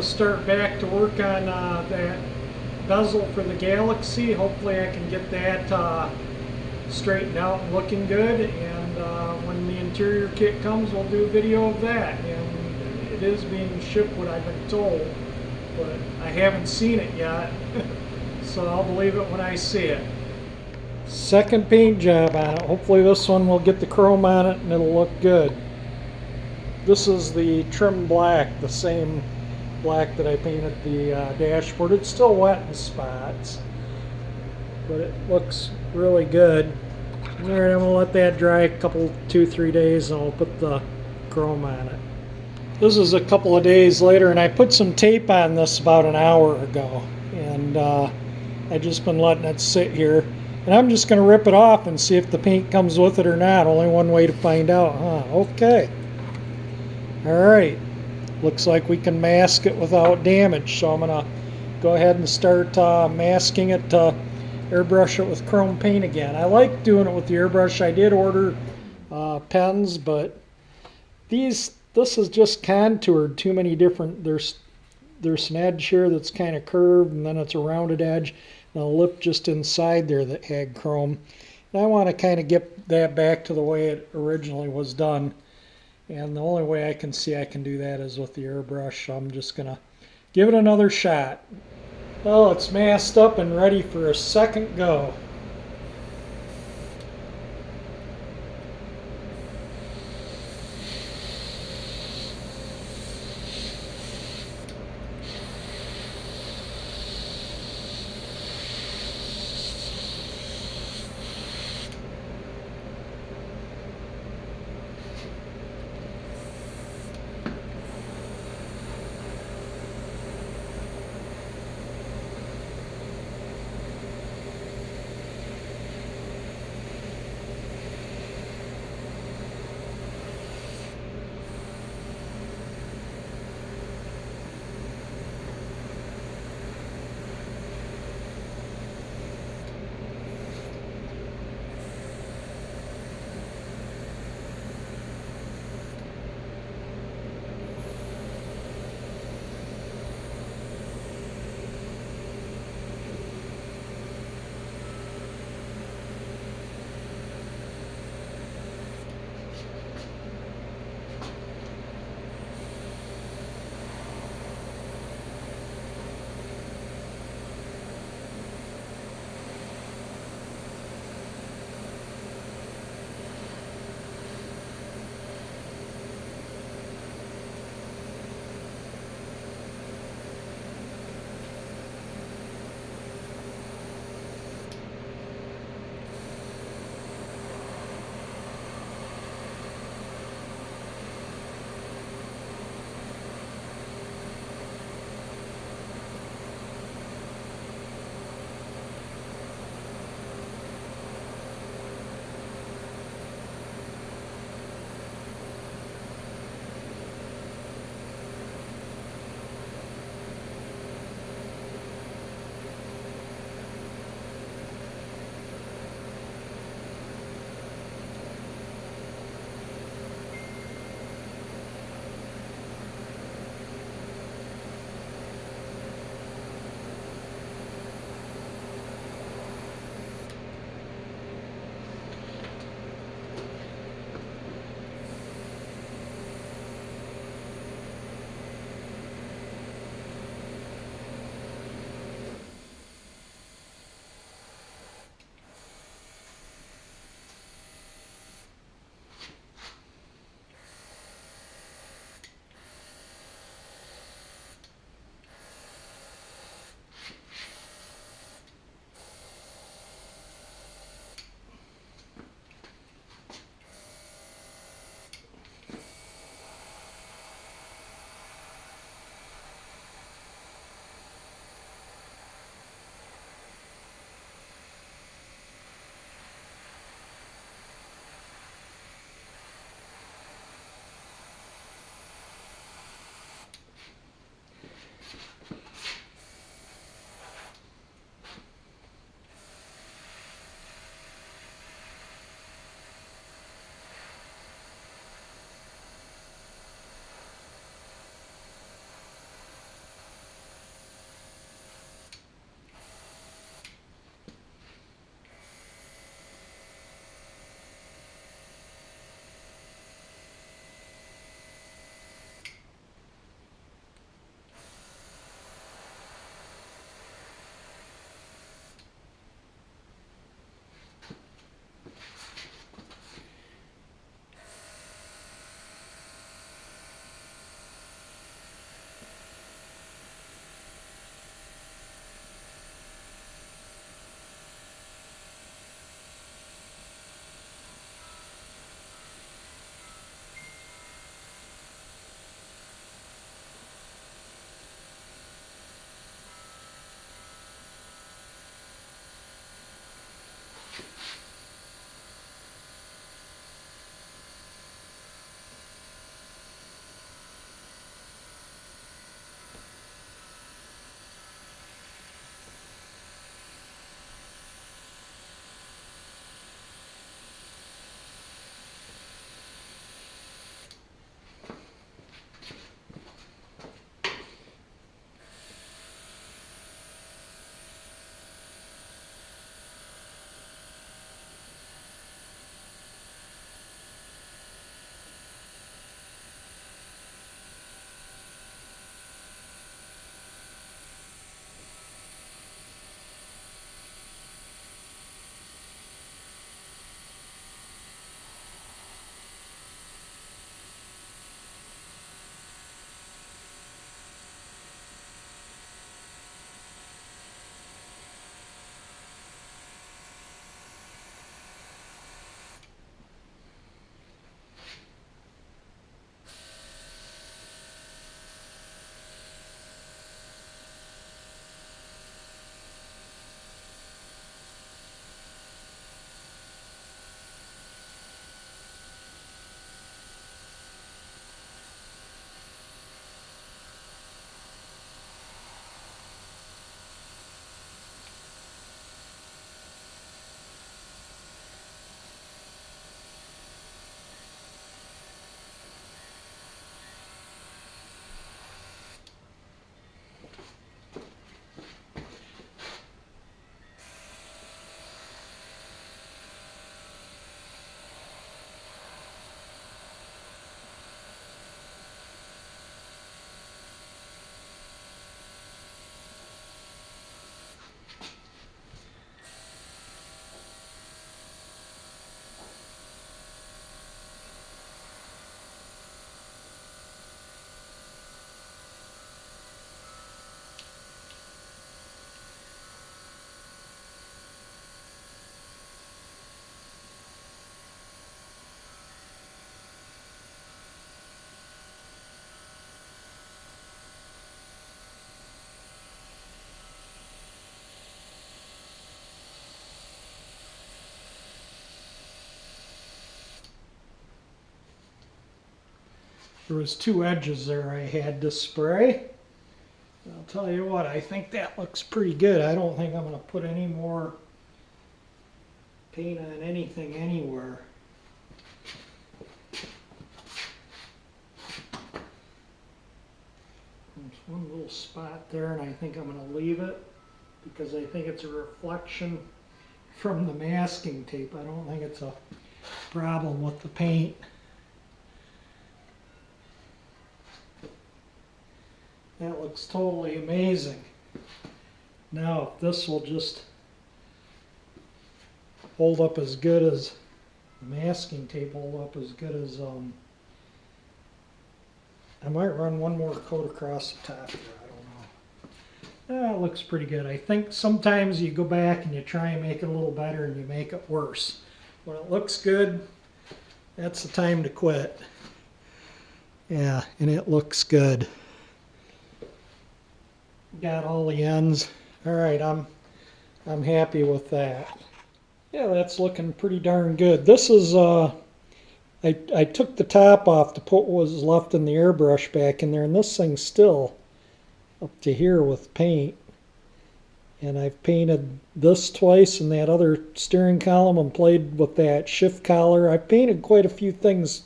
to start back to work on that bezel for the Galaxie. Hopefully I can get that straightened out and looking good, and when the interior kit comes we'll do a video of that. And it is being shipped, what I've been told, but I haven't seen it yet. So I'll believe it when I see it. Second paint job on it. Hopefully this one will get the chrome on it and it'll look good. This is the trim black, the same black that I painted the dashboard. It's still wet in spots, but it looks really good. Alright, I'm going to let that dry a couple, 2-3 days, and I'll put the chrome on it. This is a couple of days later, and I put some tape on this about an hour ago, and I've just been letting it sit here. And I'm just going to rip it off and see if the paint comes with it or not. Only one way to find out, huh? Okay. Alright. Looks like we can mask it without damage. So I'm going to go ahead and start masking it to airbrush it with chrome paint again. I like doing it with the airbrush. I did order pens, but this is just contoured too many different. There's an edge here that's kind of curved, and then it's a rounded edge. And a lip just inside there that had chrome. And I want to kind of get that back to the way it originally was done. And the only way I can see I can do that is with the airbrush. So I'm just going to give it another shot. Well, it's masked up and ready for a second go. There was 2 edges there I had to spray. I'll tell you what, I think that looks pretty good. I don't think I'm going to put any more paint on anything anywhere. There's one little spot there, and I think I'm going to leave it because I think it's a reflection from the masking tape. I don't think it's a problem with the paint. That looks totally amazing. Now, if this will just hold up as good as the masking tape, hold up as good as I might run one more coat across the top here. I don't know. It looks pretty good. I think sometimes you go back and you try and make it a little better and you make it worse. When it looks good, that's the time to quit. Yeah, and it looks good. Got all the ends. All right, I'm happy with that. Yeah, that's looking pretty darn good. This is I took the top off to put what was left in the airbrush back in there, and this thing's still up to here with paint. And I've painted this twice and that other steering column and played with that shift collar. I've painted quite a few things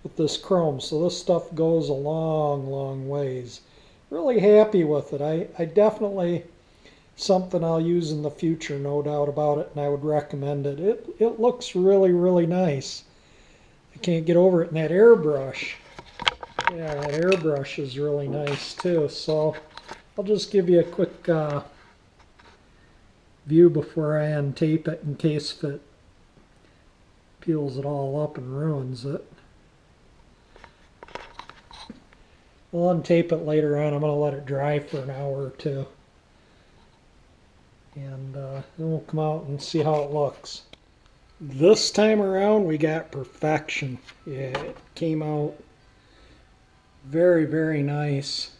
with this chrome, so this stuff goes a long ways. Really happy with it. I definitely, something I'll use in the future, no doubt about it, and I would recommend it. It looks really nice. I can't get over it. And that airbrush, yeah, that airbrush is really nice too. So I'll just give you a quick view before I untape it in case it peels it all up and ruins it. We'll untape it later on. I'm going to let it dry for an hour or two. And then we'll come out and see how it looks. This time around we got perfection. Yeah, it came out very nice.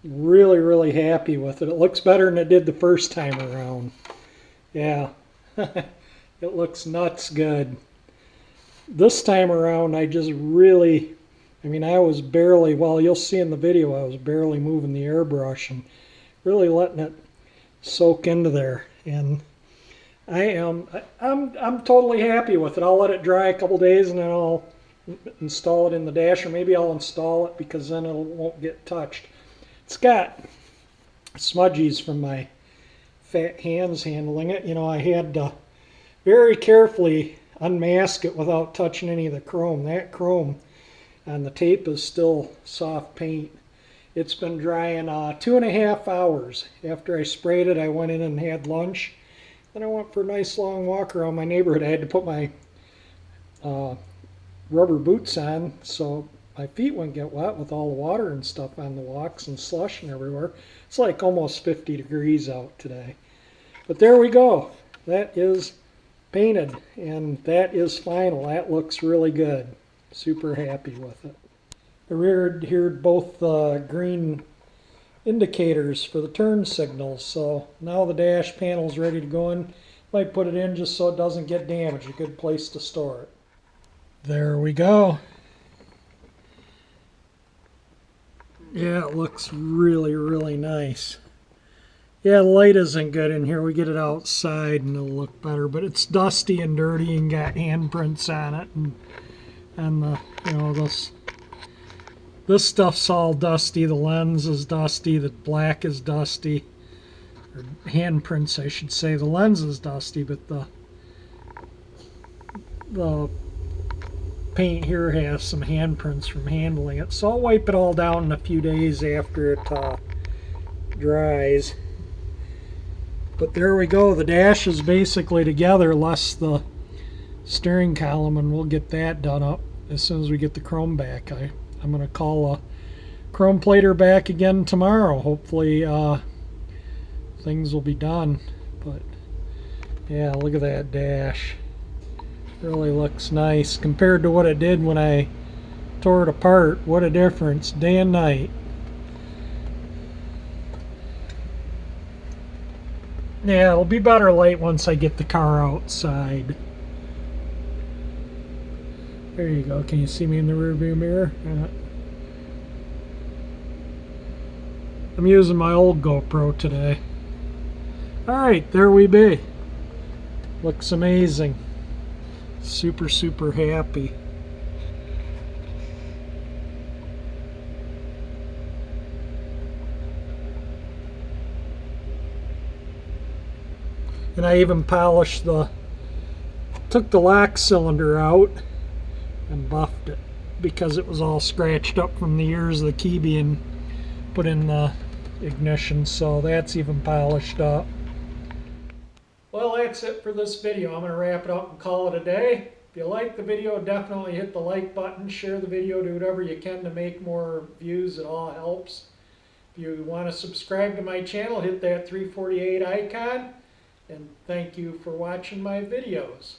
Really happy with it. It looks better than it did the first time around. Yeah, it looks nuts good. This time around I just really, I mean, I was barely, well, you'll see in the video, I was barely moving the airbrush and really letting it soak into there. And I'm totally happy with it. I'll let it dry a couple days and then I'll install it in the dash, or maybe I'll install it because then it won't get touched. It's got smudgies from my fat hands handling it. You know, I had to very carefully unmask it without touching any of the chrome. That chrome on the tape is still soft paint. It's been drying 2.5 hours. After I sprayed it, I went in and had lunch. Then I went for a nice long walk around my neighborhood. I had to put my rubber boots on so my feet wouldn't get wet with all the water and stuff on the walks and slush and everywhere. It's like almost 50 degrees out today. But there we go. That is painted and that is final. That looks really good. Super happy with it. I heard both green indicators for the turn signals, so now the dash panel is ready to go in. Might put it in just so it doesn't get damaged. A good place to store it. There we go. Yeah, it looks really nice. Yeah, the light isn't good in here. We get it outside and it'll look better, but it's dusty and dirty and got handprints on it, and the, you know, this stuff's all dusty. The lens is dusty. The black is dusty, or handprints, I should say. The lens is dusty, but the paint here has some handprints from handling it. So I'll wipe it all down in a few days after it dries. But there we go. The dash is basically together, less the steering column, and we'll get that done up as soon as we get the chrome back. I'm going to call a chrome plater back again tomorrow. Hopefully things will be done. But yeah, look at that dash. Really looks nice compared to what it did when I tore it apart. What a difference, day and night. Yeah, it'll be better light once I get the car outside. There you go. Can you see me in the rearview mirror? I'm using my old GoPro today. Alright, there we be. Looks amazing. Super, super happy. And I even polished took the lock cylinder out and buffed it because it was all scratched up from the years of the key being put in the ignition, so that's even polished up. Well, that's it for this video. I'm going to wrap it up and call it a day. If you like the video, definitely hit the like button, share the video, do whatever you can to make more views. It all helps. If you want to subscribe to my channel, hit that 348 icon. And thank you for watching my videos.